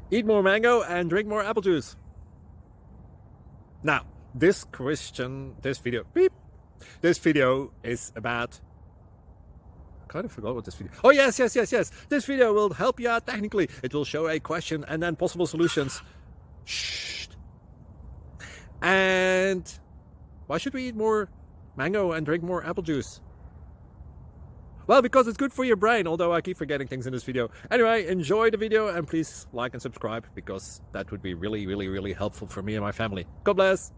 Eat more mango and drink more apple juice. Now, this video is about, I kind of forgot what this video. Oh, yes. This video will help you out technically. It will show a question and then possible solutions. Shh. And why should we eat more mango and drink more apple juice? Well, because it's good for your brain, although I keep forgetting things in this video. Anyway, enjoy the video and please like and subscribe, because that would be really helpful for me and my family. God bless!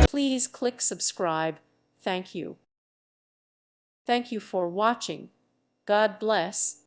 Please click subscribe. Thank you. Thank you for watching. God bless.